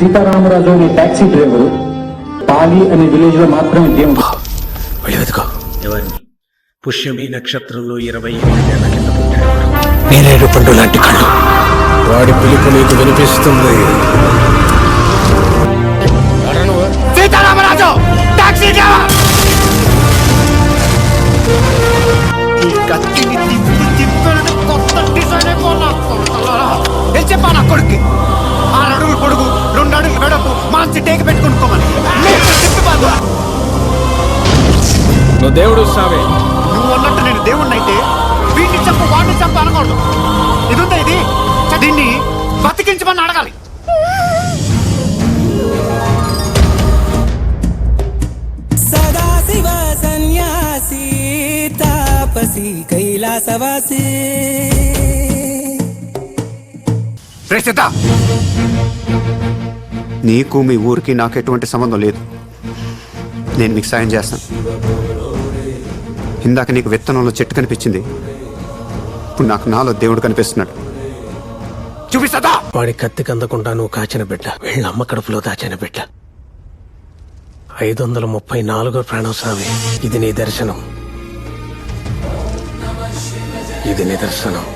సీతారామరాజు అనే taxi driver పాలి అనే విలేజ్ లో మాత్రమే దేవుడు. ఎవరిని? పుష్యమి నక్షత్రంలో 28 ఏళ్ల కింద పుట్టాడు. నేరేడు పండు లాంటి కళ్ళు. వాడి పిలుపు నీకు వినిపిస్తుంది. Sitaramaraju taxi driver! ఈ కత్తిని తిప్పి కొత్త డిజైన్ చెప్పా నా కొడుక్కి 6 అడుగులు పొడుగు 2 అడుగులు వెడపు మంచి టేక పెట్టుకునుకోమని నువ్వు దేవుడు సామే. నువ్వు అన్నట్టు నేను దేవుణ్ణి అయితే వీడిని చెప్పు వాడిని చెప్పు అనకూడదు. ఇది ఉందా ఇది? దీన్ని బతికించమని అడగాలి. సదాశివ సన్యాసి తాపసి కైలాసవాసి. ప్రేసిత, నీకు మీ ఊరికి నాకు ఎటువంటి సంబంధం లేదు. నేను మీకు సాయం చేస్తాను. ఇందాక నీకు విత్తనంలో చెట్టు కనిపించింది, ఇప్పుడు నాకు నాలో దేవుడు కనిపిస్తున్నాడు. చూపిస్తా. వాడి కత్తికి అందకుండా నువ్వు కాచిన బిడ్డ, వీళ్ళ అమ్మ కడుపులో దాచిన బిడ్డ. 534 ప్రాణం సామి. ఇది నీ దర్శనం, ఇది నిదర్శనం.